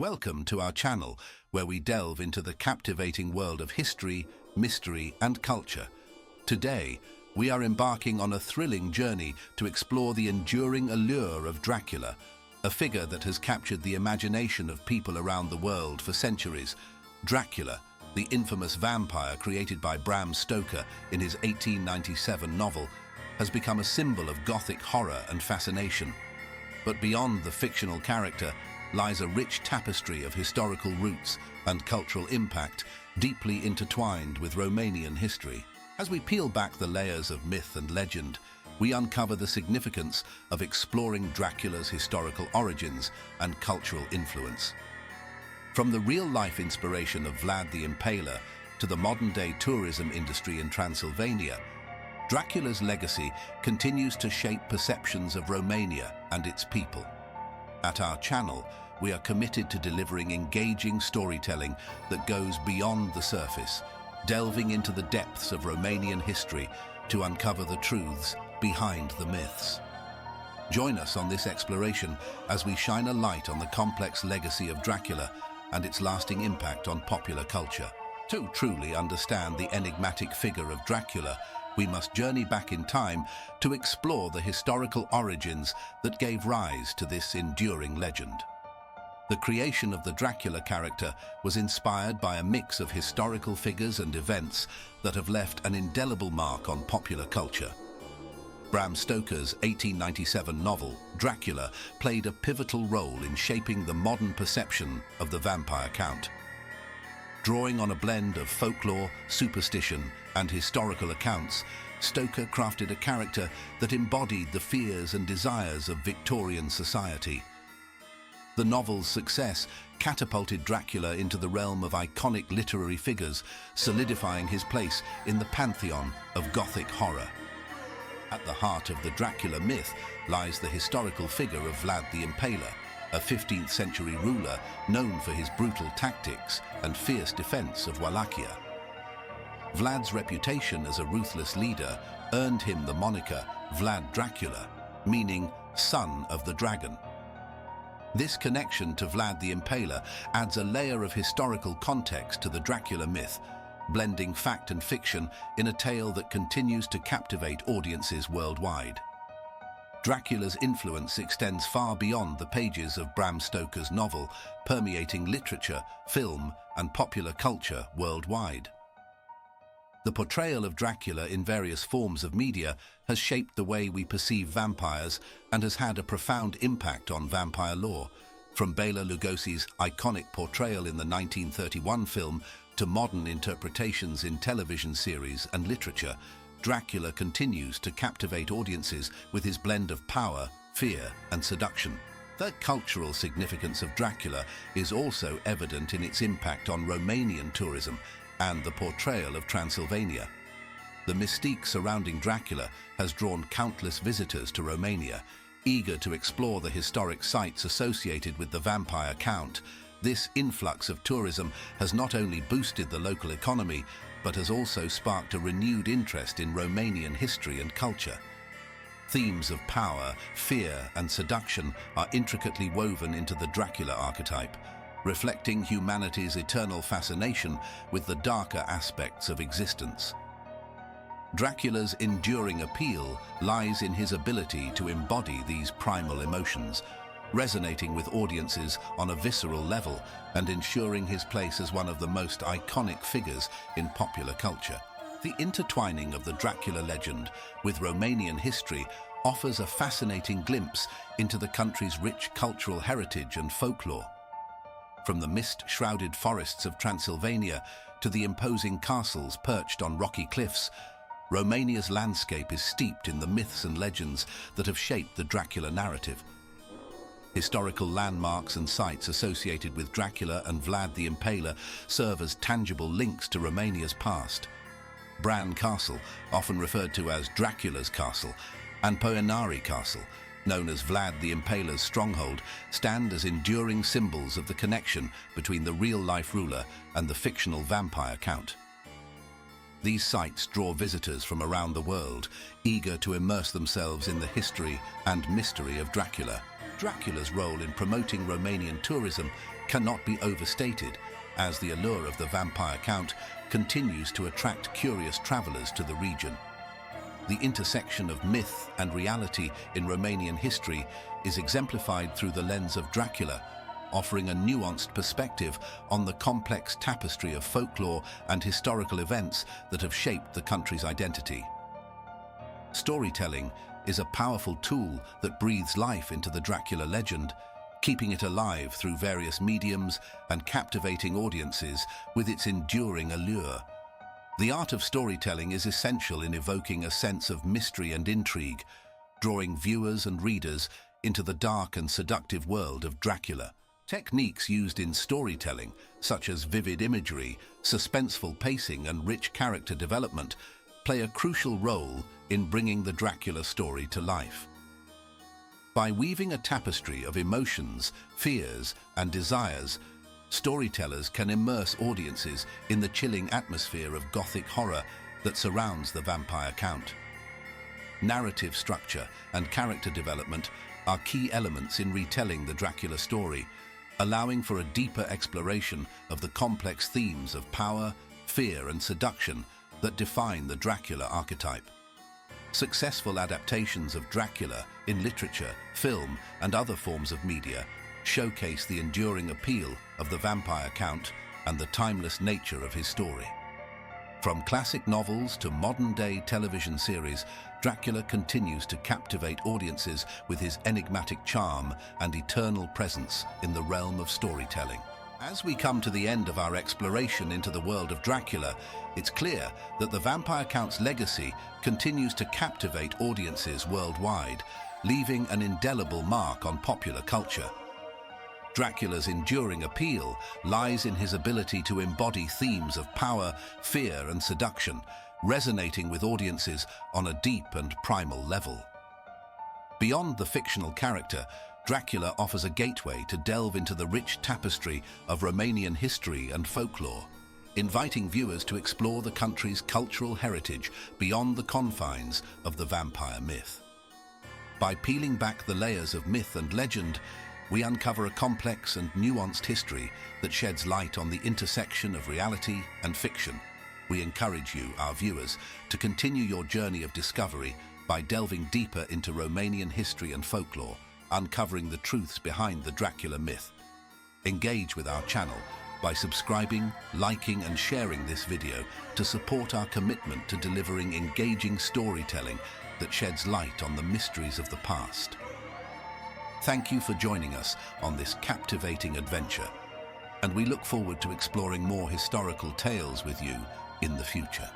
Welcome to our channel, where we delve into the captivating world of history, mystery, and culture. Today, we are embarking on a thrilling journey to explore the enduring allure of Dracula, a figure that has captured the imagination of people around the world for centuries. Dracula, the infamous vampire created by Bram Stoker in his 1897 novel, has become a symbol of Gothic horror and fascination. But beyond the fictional character lies a rich tapestry of historical roots and cultural impact, deeply intertwined with Romanian history. As we peel back the layers of myth and legend, we uncover the significance of exploring Dracula's historical origins and cultural influence. From the real-life inspiration of Vlad the Impaler to the modern-day tourism industry in Transylvania, Dracula's legacy continues to shape perceptions of Romania and its people. At our channel, we are committed to delivering engaging storytelling that goes beyond the surface, delving into the depths of Romanian history to uncover the truths behind the myths. Join us on this exploration as we shine a light on the complex legacy of Dracula and its lasting impact on popular culture. To truly understand the enigmatic figure of Dracula, we must journey back in time to explore the historical origins that gave rise to this enduring legend. The creation of the Dracula character was inspired by a mix of historical figures and events that have left an indelible mark on popular culture. Bram Stoker's 1897 novel, Dracula, played a pivotal role in shaping the modern perception of the vampire count. Drawing on a blend of folklore, superstition, and historical accounts, Stoker crafted a character that embodied the fears and desires of Victorian society. The novel's success catapulted Dracula into the realm of iconic literary figures, solidifying his place in the pantheon of Gothic horror. At the heart of the Dracula myth lies the historical figure of Vlad the Impaler, a 15th century ruler known for his brutal tactics and fierce defense of Wallachia. Vlad's reputation as a ruthless leader earned him the moniker Vlad Dracula, meaning son of the dragon. This connection to Vlad the Impaler adds a layer of historical context to the Dracula myth, blending fact and fiction in a tale that continues to captivate audiences worldwide. Dracula's influence extends far beyond the pages of Bram Stoker's novel, permeating literature, film, and popular culture worldwide. The portrayal of Dracula in various forms of media has shaped the way we perceive vampires and has had a profound impact on vampire lore. From Bela Lugosi's iconic portrayal in the 1931 film to modern interpretations in television series and literature, Dracula continues to captivate audiences with his blend of power, fear, and seduction. The cultural significance of Dracula is also evident in its impact on Romanian tourism and the portrayal of Transylvania. The mystique surrounding Dracula has drawn countless visitors to Romania, eager to explore the historic sites associated with the vampire count. This influx of tourism has not only boosted the local economy, but has also sparked a renewed interest in Romanian history and culture. Themes of power, fear, and seduction are intricately woven into the Dracula archetype, reflecting humanity's eternal fascination with the darker aspects of existence. Dracula's enduring appeal lies in his ability to embody these primal emotions, resonating with audiences on a visceral level and ensuring his place as one of the most iconic figures in popular culture. The intertwining of the Dracula legend with Romanian history offers a fascinating glimpse into the country's rich cultural heritage and folklore. From the mist-shrouded forests of Transylvania to the imposing castles perched on rocky cliffs, Romania's landscape is steeped in the myths and legends that have shaped the Dracula narrative. Historical landmarks and sites associated with Dracula and Vlad the Impaler serve as tangible links to Romania's past. Bran Castle, often referred to as Dracula's Castle, and Poenari Castle, known as Vlad the Impaler's stronghold, stand as enduring symbols of the connection between the real-life ruler and the fictional vampire count. These sites draw visitors from around the world, eager to immerse themselves in the history and mystery of Dracula. Dracula's role in promoting Romanian tourism cannot be overstated, as the allure of the Vampire Count continues to attract curious travelers to the region. The intersection of myth and reality in Romanian history is exemplified through the lens of Dracula, offering a nuanced perspective on the complex tapestry of folklore and historical events that have shaped the country's identity. Storytelling is a powerful tool that breathes life into the Dracula legend, keeping it alive through various mediums and captivating audiences with its enduring allure. The art of storytelling is essential in evoking a sense of mystery and intrigue, drawing viewers and readers into the dark and seductive world of Dracula. Techniques used in storytelling, such as vivid imagery, suspenseful pacing, and rich character development, play a crucial role in bringing the Dracula story to life. By weaving a tapestry of emotions, fears, and desires, storytellers can immerse audiences in the chilling atmosphere of gothic horror that surrounds the Vampire Count. Narrative structure and character development are key elements in retelling the Dracula story, allowing for a deeper exploration of the complex themes of power, fear, and seduction that define the Dracula archetype. Successful adaptations of Dracula in literature, film, and other forms of media showcase the enduring appeal of the Vampire Count and the timeless nature of his story. From classic novels to modern-day television series, Dracula continues to captivate audiences with his enigmatic charm and eternal presence in the realm of storytelling. As we come to the end of our exploration into the world of Dracula, it's clear that the Vampire Count's legacy continues to captivate audiences worldwide, leaving an indelible mark on popular culture. Dracula's enduring appeal lies in his ability to embody themes of power, fear, and seduction, resonating with audiences on a deep and primal level. Beyond the fictional character, Dracula offers a gateway to delve into the rich tapestry of Romanian history and folklore, inviting viewers to explore the country's cultural heritage beyond the confines of the vampire myth. By peeling back the layers of myth and legend, we uncover a complex and nuanced history that sheds light on the intersection of reality and fiction. We encourage you, our viewers, to continue your journey of discovery by delving deeper into Romanian history and folklore, uncovering the truths behind the Dracula myth. Engage with our channel by subscribing, liking, and sharing this video to support our commitment to delivering engaging storytelling that sheds light on the mysteries of the past. Thank you for joining us on this captivating adventure, and we look forward to exploring more historical tales with you in the future.